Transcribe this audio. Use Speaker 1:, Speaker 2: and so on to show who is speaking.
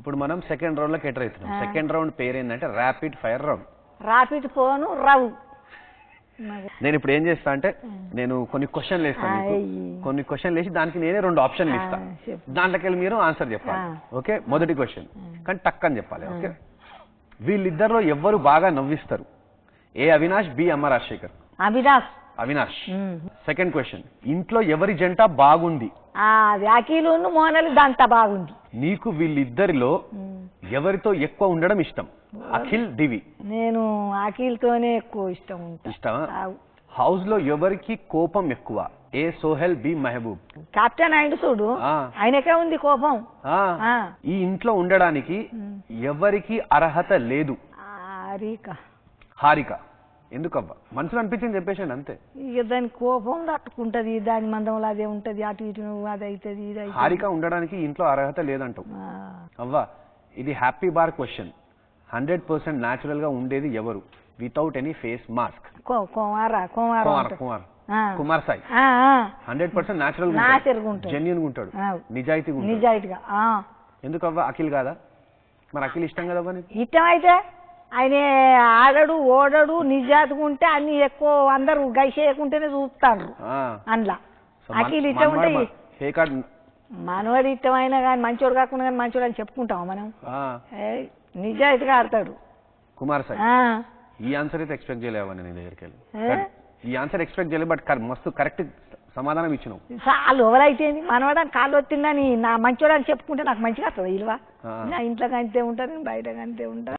Speaker 1: ఇప్పుడు మనం second round లోకి ఎంటర్ అవుతున్నాం. సెకండ్ రౌండ్ పేరు ఏంటంటే rapid fire round.
Speaker 2: Rapid phone round.
Speaker 1: నేను ఇప్పుడు ఏం చేస్తా అంటే నేను కొన్ని క్వశ్చన్లు వేస్తాను మీకు. కొన్ని క్వశ్చన్లు వేసి దానికి నేనే 2 ఆప్షన్లు ఇస్తా. దాంట్లోకి వెళ్ళి మీరు ఆన్సర్ చెప్పాలి. ఓకే, మొదటి క్వశ్చన్ కానీ టక్ అని చెప్పాలి. ఓకే, వీళ్ళిద్దరిలో ఎవ్వరు బాగా నవ్విస్తారు? ఏ అవినాష్, బి అమ్మ రాజశేఖర్. అవినాష్. సెకండ్ క్వశ్చన్, ఇంట్లో ఎవరి జంట బాగుంది?
Speaker 2: అఖిల్ మోనల్ దంట బాగుంది.
Speaker 1: నీకు వీళ్ళిద్దరిలో ఎవరితో ఎక్కువ ఉండడం ఇష్టం? అఖిల్, దివి.
Speaker 2: నేను అఖిల్ తోనే ఎక్కువ
Speaker 1: ఇష్టమా? హౌస్ లో ఎవరికి కోపం ఎక్కువ? ఏ సోహెల్, బి మెహబూబ్.
Speaker 2: కెప్టెన్ అయిండు చూడు, ఆయనకే ఉంది కోపం.
Speaker 1: ఈ ఇంట్లో ఉండడానికి ఎవరికి అర్హత లేదు? హారిక. ఎందుకవ్వ? మనసులో అనిపించింది చెప్పేసాను అంతే.
Speaker 2: ఇక దాని కోపం తట్టుకుంటది, దాని మందంలో అదే ఉంటది, అటు ఇటు అది అవుతుంది ఇది.
Speaker 1: హారిక ఉండడానికి ఇంట్లో అర్హత లేదంటావు. అవ్వా, ఇది హ్యాపీ బార్ క్వశ్చన్. 100% న్యాచురల్ గా ఉండేది ఎవరు without any face mask? Kumar Sai. 100% natural genuine ఉంటాడు, నిజాయితీగా. ఎందుకవ్వా అఖిల్ కాదా? మరి అఖిల్ ఇష్టం కదా?
Speaker 2: ఇష్టం అయితే ఆయన ఆడడు ఓడడు నిజాయితీగా ఉంటే అన్ని ఎక్కువ అందరు గైసేయకుంటేనే చూస్తాడు. అందులో అఖిల్ ఇష్టం ఉంటే మనవాడు ఇష్టమైనా కానీ మంచోడు కాకుండా కానీ మంచోడు అని చెప్పుకుంటాం మనం. నిజాయితీగా ఆడతాడు
Speaker 1: కుమార్ సాయి. ఈ ఆన్సర్ అయితే ఎక్స్పెక్ట్ చేయలేవని నీ దగ్గరికి వెళ్ళి. ఈ ఆన్సర్ ఎక్స్పెక్ట్ చేయలేదు, బట్ మస్తు కరెక్ట్ సమాధానం ఇచ్చినావు.
Speaker 2: చాలు ఎవరైతే మనవాడని కాళ్ళు వచ్చిందని నా మంచోడు అని చెప్పుకుంటే నాకు మంచిగా వస్తుంది విలువ. నా ఇంట్లో కంటే ఉంటాను, బయట కంటే ఉంటాను.